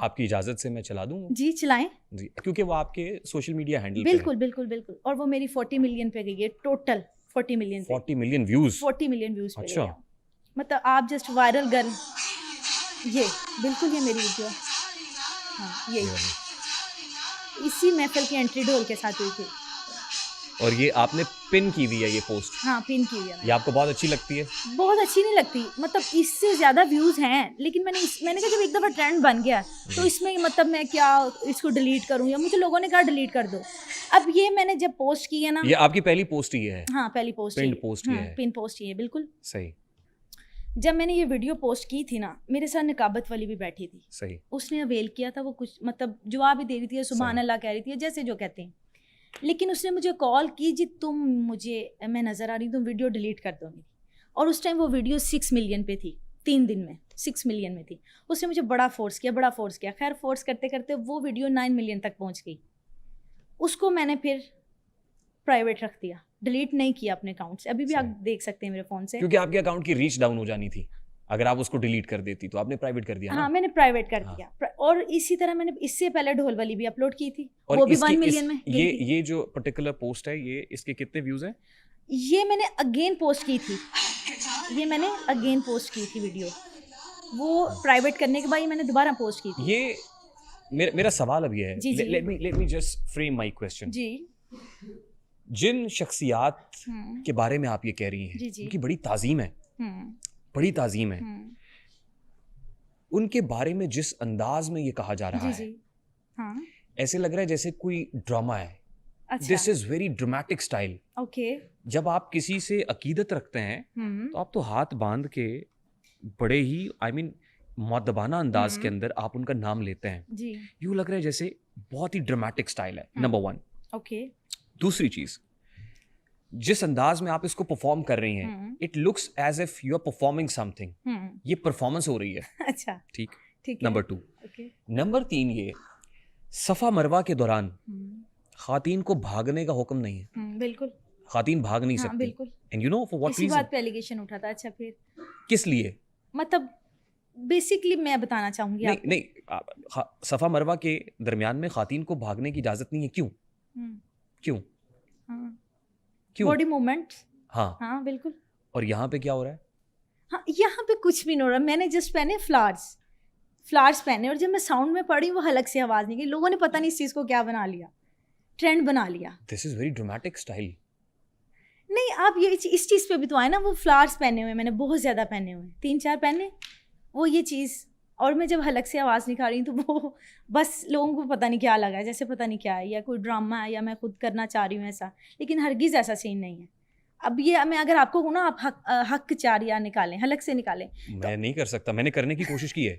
آپ کی اجازت سے میں چلا دوں؟ جی چلائیں جی، کیونکہ وہ آپ کے سوشل میڈیا ہینڈل بالکل بالکل بالکل. اور وہ میری 40 ملین پہ گئی ہے total. 40 million 40 million views. 40 million views پہ اچھا. گئی. مطلب آپ جسٹ وائرل گرل. یہ بالکل یہ میری ویڈیو. ہاں یہی اسی محفل کی انٹری ڈھول کے ساتھ ہوئی تھی. اور یہ آپ نے پن کی ہوئی ہے یہ پوسٹ؟ ہاں پن کی ہوئی ہے. یہ آپ کو بہت اچھی لگتی ہے؟ بہت اچھی نہیں لگتی, مطلب اس سے زیادہ ویوز ہیں, لیکن میں نے کہا جب ایک دفعہ ٹرینڈ بن گیا تو اس میں مطلب میں کیا اس کو ڈیلیٹ کروں, یا مجھے لوگوں نے کہا ڈیلیٹ کر دو. اب یہ میں نے جب پوسٹ کی ہے نا, یہ آپ کی پہلی پوسٹ ہی ہے؟ ہاں پہلی پوسٹ, پن پوسٹ ہی ہے بالکل صحیح. جب میں نے یہ ویڈیو پوسٹ کی تھی نا, میرے ساتھ نقابت والی بھی بیٹھی تھی. صحیح. اس نے اویل کیا تھا, وہ کچھ مطلب جواب ہی دے رہی تھی, سبحان اللہ کہہ رہی تھی, جیسے جو کہتے ہیں. لیکن اس نے مجھے کال کی, جی تم مجھے میں نظر آ رہی ہوں, تم ویڈیو ڈیلیٹ کر دو میری. اور اس ٹائم وہ ویڈیو 6 ملین پہ تھی, 3 دن میں 6 ملین میں تھی. اس نے مجھے بڑا فورس کیا. خیر فورس کرتے کرتے وہ ویڈیو 9 ملین تک پہنچ گئی. اس کو میں نے پھر پرائیویٹ رکھ دیا, ڈیلیٹ نہیں کیا اپنے اکاؤنٹ سے. ابھی بھی آپ دیکھ سکتے ہیں میرے فون سے, کیونکہ آپ کے اکاؤنٹ کی ریچ ڈاؤن ہو جانی تھی اگر آپ اس کو ڈیلیٹ کر دیتی. تو آپ نے پرائیویٹ کر دیا. ہاں میں نے پرائیویٹ کر دیا. اور اسی طرح میں نے اس سے پہلے ڈھول والی بھی اپلوڈ کی تھی, وہ بھی 1 ملین میں. یہ جو پرٹیکولر پوسٹ ہے, یہ اس کے کتنے ویوز ہیں؟ یہ میں نے اگین پوسٹ کی تھی, ویڈیو وہ پرائیویٹ کرنے کے بعد میں نے دوبارہ پوسٹ کی تھی. یہ میرا سوال اب یہ ہے, لیٹ می جسٹ فریم مائی کوسچن. جی. جن شخصیات کے بارے میں آپ یہ کہہ رہی ہیں ان کی بڑی تعظیم ہے, ان کے بارے میں جس انداز میں یہ کہا جا رہا ہے, ایسے لگ رہا ہے جیسے کوئی ڈرامہ ہے. دس از ویری ڈرامیٹک اسٹائل. جب آپ کسی سے عقیدت رکھتے ہیں تو آپ تو ہاتھ باندھ کے بڑے ہی مؤدبانہ انداز کے اندر آپ ان کا نام لیتے ہیں. یوں لگ رہا ہے جیسے بہت ہی ڈرامیٹک اسٹائل ہے, نمبر 1. دوسری چیز, جس انداز میں آپ اس کو پرفارم کر رہی ہیں, it looks as if you are performing something. یہ پرفارمنس ہو رہی ہے. اچھا ٹھیک. نمبر 2. نمبر 3, یہ صفا مروہ کے دوران خواتین کو بھاگنے کا حکم نہیں ہے. بالکل خواتین بھاگ نہیں سکتی. بالکل. And you know for what اسی ریزن بات پہ ایلیگیشن اٹھا تھا. اچھا پھر کس لیے؟ مطلب بیسکلی میں بتانا چاہوں گی. نہیں, صفا مروہ کے درمیان میں خواتین کو بھاگنے کی اجازت نہیں ہے. کیوں؟ Body movement. ہاں بالکل. اور یہاں پہ کیا ہو رہا ہے؟ ہاں یہاں پہ کچھ بھی نہیں ہو رہا. میں نے جسٹ پہنے فلاورس پہنے, اور جب میں ساؤنڈ میں پڑھی وہ حلق سے آواز نہیں گئی. لوگوں نے پتہ نہیں اس چیز کو کیا بنا لیا, ٹرینڈ بنا لیا. دس از ویری ڈرامیٹک اسٹائل. نہیں آپ یہ اس چیز پہ بھی تو آئے نا, وہ فلاورس پہنے ہوئے, میں نے بہت زیادہ پہنے ہوئے, 3-4 پہنے, وہ یہ چیز. اور میں جب حلق سے آواز نکال رہی ہوں تو وہ بس لوگوں کو پتہ نہیں کیا لگا ہے, جیسے پتہ نہیں کیا ہے, یا کوئی ڈرامہ ہے, یا میں خود کرنا چاہ رہی ہوں ایسا. لیکن ہرگز ایسا سین نہیں ہے. اب یہ میں اگر آپ کو ہوں نا, آپ حق 4 یا نکالیں, حلق سے نکالیں. میں نہیں کر سکتا, میں نے کرنے کی کوشش کی ہے.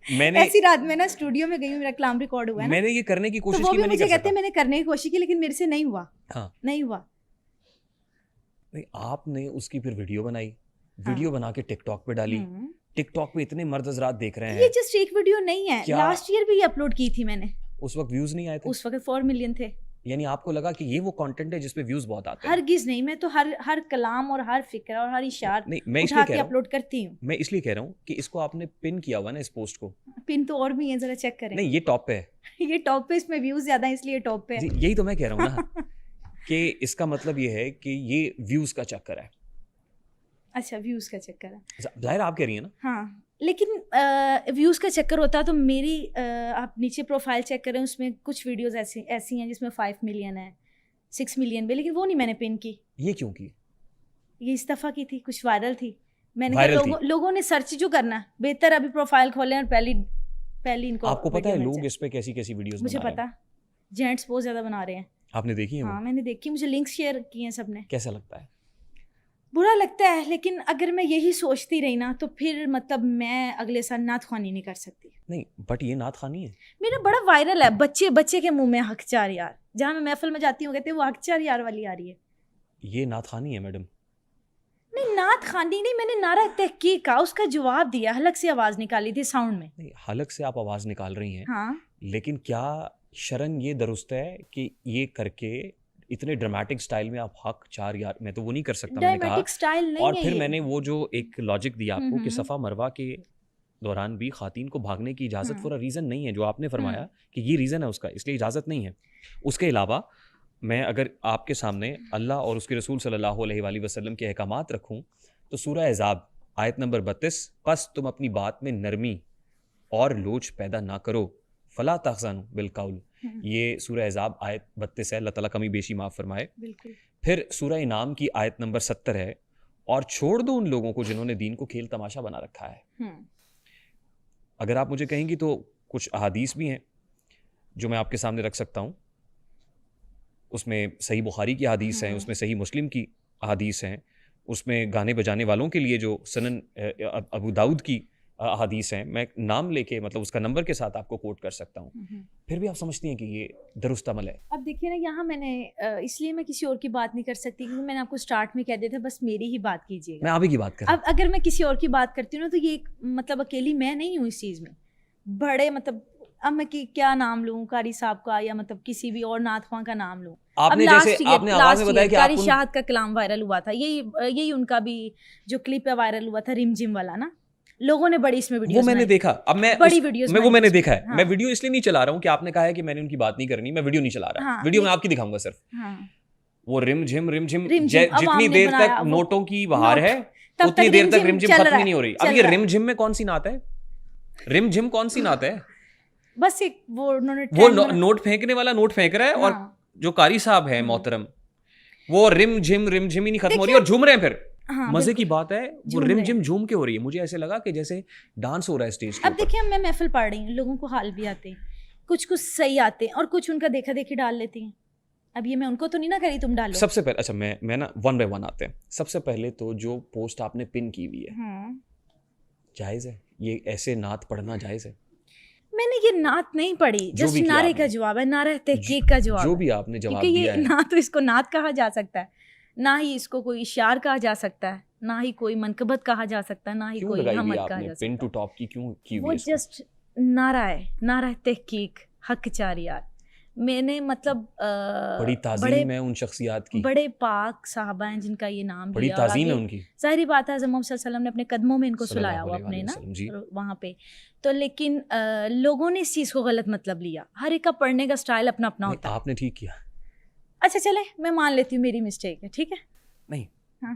میں نے ایسی رات میں نا اسٹوڈیو میں گئی ہوں, میرا کلام ریکارڈ ہوا ہے, میں نے یہ کرنے کی کوشش کی. مجھے کہتے ہیں میں نے کرنے کی کوشش کی لیکن میرے سے نہیں ہوا. نہیں ہوا. نہیں, آپ نے اس کی پھر ویڈیو بنائی, ویڈیو بنا کے ٹک ٹاک پہ ڈالی. ٹک ٹاک پہ اتنے مرد حضرات دیکھ رہے ہیں. یہ جسٹ ایک ویڈیو نہیں ہے, لاسٹ ایئر بھی یہ اپلوڈ کی تھی میں نے. اس وقت ویوز نہیں آئے تھے؟ اس وقت 4 ملین تھے. یعنی آپ کو لگا کہ یہ وہ کنٹینٹ ہے جس پہ ویوز بہت آتے ہیں؟ ہرگز نہیں. میں تو ہر کلام اور ہر فکر اور ہر اشعار اٹھا کے اپلوڈ کرتی ہوں. میں اس لیے کہہ رہا ہوں کہ اس کو آپ نے پن کیا ہوا نا, اس پوسٹ کو. پن تو اور بھی ہے, ذرا چیک کریں. نہیں یہ ٹاپ پہ ہے. یہ ٹاپ پہ, اس میں ویوز زیادہ ہیں اس لیے ٹاپ پہ ہے. یہی تو میں کہہ رہا ہوں نا کہ اس کا مطلب یہ ہے کہ یہ ویوز کا چکر ہے. اچھا ویوز کا چکر ہے, ظاہر آپ کہہ رہی ہیں نا. ہاں لیکن ویوز کا چکر ہوتا تو میری آپ نیچے پروفائل چیک کریں, اس میں کچھ ویڈیوز ایسی ہیں جس میں 5 ملین ہے, 6 ملین بھی, لیکن وہ نہیں میں نے پن کی. یہ کیوں کی؟ یہ اس دفعہ کی تھی, کچھ وائرل تھی. میں نے کہا لوگوں نے سرچ جو کرنا بہتر ابھی پروفائل کھولیں اور پہلی ان کو. آپ کو پتا ہے لوگ اس پہ کیسی ویڈیوز مجھے پتا, جینٹس بہت زیادہ بنا رہے ہیں. آپ نے دیکھی ہیں؟ ہاں میں نے دیکھی, مجھے لنکس شیئر کیے ہیں سب نے. کیسا لگتا ہے؟ برا لگتا ہے, لیکن اگر میں یہی سوچتی رہی نا تو پھر مطلب میں اگلے سال نعت خوانی نہیں کر سکتی. نہیں بٹ یہ نعت خوانی ہے. میرا بڑا وائرل ہے, بچے کے منہ میں حق 4 یار. جہاں میں محفل میں جاتی ہوں کہتے ہیں وہ حق 4 یار والی آ رہی ہے. یہ نعت خوانی ہے میڈم. نہیں نعت خوانی نہیں, میں نے نعرہ تحقیق کا اس کا جواب دیا, حلق سے آواز نکالی تھی ساؤنڈ میں. نہیں حلق سے آپ آواز نکال رہی ہیں, ہاں, لیکن کیا شرن یہ درست ہے کہ یہ کر کے اتنے ڈرامیٹک سٹائل میں آپ حق 4 یار, میں تو وہ نہیں کر سکتا. میں نے کہا, اور پھر میں نے وہ جو ایک لاجک دیا آپ کو کہ صفا مروہ کے دوران بھی خواتین کو بھاگنے کی اجازت فور اے ریزن نہیں ہے. جو آپ نے فرمایا کہ یہ ریزن ہے اس کا, اس لیے اجازت نہیں ہے. اس کے علاوہ میں اگر آپ کے سامنے اللہ اور اس کے رسول صلی اللہ علیہ وآلہ وسلم کے احکامات رکھوں تو سورہ احزاب آیت نمبر 32, پس تم اپنی بات میں نرمی اور لوچ پیدا نہ کرو فلا تحزنوا بالقول. یہ سورہ احزاب آیت 32 ہے, اللہ تعالیٰ کمی بیشی معاف فرمائے. پھر سورہ انعام کی آیت نمبر 70 ہے, اور چھوڑ دو ان لوگوں کو جنہوں نے دین کو کھیل تماشا بنا رکھا ہے. اگر آپ مجھے کہیں گی تو کچھ احادیث بھی ہیں جو میں آپ کے سامنے رکھ سکتا ہوں. اس میں صحیح بخاری کی احادیث ہیں, اس میں صحیح مسلم کی احادیث ہیں, اس میں گانے بجانے والوں کے لیے جو سنن ابو داؤد کی احادیث ہیں. میں نام لے کے مطلب اس کا نمبر کے ساتھ آپ کو کوٹ کر سکتا ہوں. پھر بھی آپ سمجھتی ہیں کہ یہ درست عمل ہے. اب دیکھیے نا, یہاں میں نے اس لیے میں کسی اور کی بات نہیں کر سکتی کیونکہ میں نے آپ کو اسٹارٹ میں کہہ دیا تھا بس میری ہی بات کیجیے گا. میں آپ ہی کی بات کر رہا ہوں. اب اگر میں کسی اور کی بات کرتی ہوں نا تو یہ مطلب اکیلی میں نہیں ہوں اس چیز میں. بڑے مطلب اب میں کیا نام لوں, قاری صاحب کا یا مطلب کسی بھی اور نعت خواں کا نام لوں. آپ نے جیسے آپ نے آواز میں بتایا کہ قاری شاہد کا کلام وائرل ہوا تھا, یہی ان کا بھی جو کلپ ہے وائرل ہوا تھا رم جم والا نا, لوگوں نے بڑی اس میں ویڈیوز وہ میں نے دیکھا. اب میں بڑی ویڈیوز میں وہ میں نے دیکھا ہے. میں ویڈیو اس لیے نہیں چلا رہا ہوں کہ آپ نے کہا ہے کہ میں نے ان کی بات نہیں کرنی, میں ویڈیو نہیں چلا رہا. ویڈیو میں آپ کی دکھاؤں گا صرف. وہ رم جھم جتنی دیر تک نوٹوں کی بہار ہے اتنی دیر تک رم جھم ختم ہی نہیں ہو رہی. اب یہ رم جھم میں کون سی نعت ہے؟ رم جھم کون سی نعت ہے؟ بس ایک وہ نوٹ پھینکنے والا نوٹ پھینک رہا ہے, اور جو قاری صاحب ہے محترم وہ رم جھم ہی نہیں ختم ہو رہی اور جھوم رہے ہیں. پھر مزے کی بات ہے وہ رم جم جھوم کے ہو رہی ہے. مجھے ایسے لگا کہ جیسے ڈانس ہو رہا ہے اسٹیج پہ. اب دیکھیں میں محفل پڑھ رہی ہوں, لوگوں کو حال بھی آتے ہیں, کچھ صحیح آتے ہیں اور کچھ ان کا دیکھا دیکھی ڈال لیتی ہیں. اب یہ میں ان کو تو نہیں نہ کری تم ڈالو. سب سے پہلے اچھا میں نا 1 by 1 آتے ہیں. سب سے پہلے تو جو پوسٹ آپ نے پن کی ہوئی ہے جائز ہے؟ یہ ایسے نعت پڑھنا جائز ہے؟ میں نے یہ نعت نہیں پڑھی, جسٹ نعرے کا جواب ہے, نعرہ تحقیق کا جواب. جو بھی آپ نے جواب دیا ہے نہ تو اس کو نعت کہا جا سکتا ہے, نہ ہی اس کو کوئی اشعار کہا جا سکتا ہے, نہ ہی کوئی منقبت کہا جا سکتا ہے, نہ ہی کوئی حمد کہا جا سکتا ہے. پن ٹو ٹاپ کی کیوں کی وہ جسٹ نعرہ ہے, نعرہ تحقیق حق چاریار. میں نے مطلب بڑی تعظیم ہے ان شخصیات کی, بڑے پاک صحابہ ہیں جن کا یہ نام بڑی تعظیم ہے ان کی. ظاہری بات ہے محمد صلی اللہ علیہ وسلم نے اپنے قدموں میں ان کو سلایا ہوا اپنے نا وہاں پہ. تو لیکن لوگوں نے اس چیز کو غلط مطلب لیا. ہر ایک کا پڑھنے کا سٹائل اپنا اپنا ہوتا ہے. آپ نے ٹھیک کیا. اچھا چلے میں مان لیتی ہوں میری مسٹیک ہے, ٹھیک ہے. نہیں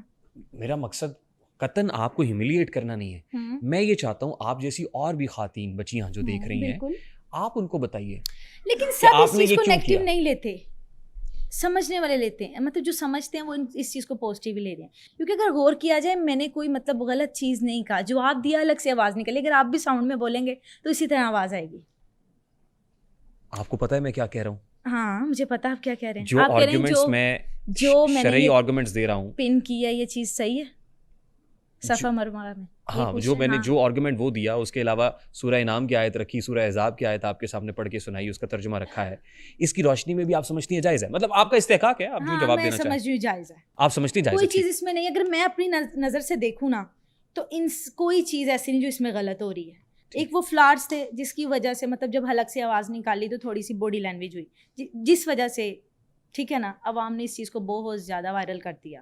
میرا مقصد قطعاً آپ کو ہیوملیٹ کرنا نہیں ہے. میں یہ چاہتا ہوں آپ جیسی اور بھی خواتین بچیاں جو دیکھ رہی ہیں آپ ان کو بتائیے. لیکن سب اس چیز کو نیگیٹو نہیں لیتے, سمجھنے والے لیتے ہیں. مطلب جو سمجھتے ہیں وہ اس چیز کو پازیٹیو لے رہے ہیں. کیونکہ اگر غور کیا جائے میں نے کوئی مطلب غلط چیز نہیں کہا, جواب دیا الگ سے آواز نکلی. اگر آپ بھی ساؤنڈ میں بولیں گے تو اسی طرح آواز آئے گی. آپ کو پتہ ہے میں کیا کہہ رہا ہوں؟ ہاں مجھے پتا آپ کیا کہہ رہے ہیں. جو آرگومنٹس میں شرعی آرگومنٹس دے رہا ہوں پن کیا یہ چیز صحیح ہے صفا مرمرہ میں. ہاں جو میں نے جو آرگومنٹ وہ دیا, اس کے علاوہ سورہ انعام کی آیت رکھی, سورہ احزاب کی آیت آپ کے سامنے پڑھ کے سنائی, اس کا ترجمہ رکھا ہے. اس کی روشنی میں بھی آپ سمجھتی ہیں جائز ہے؟ مطلب آپ کا استحقاق ہے, آپ جو جواب دینا چاہیں. میں سمجھ جائز ہے. آپ سمجھتی ہیں جائز ہے؟ کوئی چیز اس میں نہیں. اگر میں اپنی نظر سے دیکھوں نا تو کوئی چیز ایسی نہیں جو اس میں غلط ہو رہی ہے. ایک وہ فلاورس تھے جس کی وجہ سے مطلب جب حلق سے آواز نکالی تو تھوڑی سی باڈی لینگویج ہوئی, جس وجہ سے ٹھیک ہے نا عوام نے اس چیز کو بہت زیادہ وائرل کر دیا.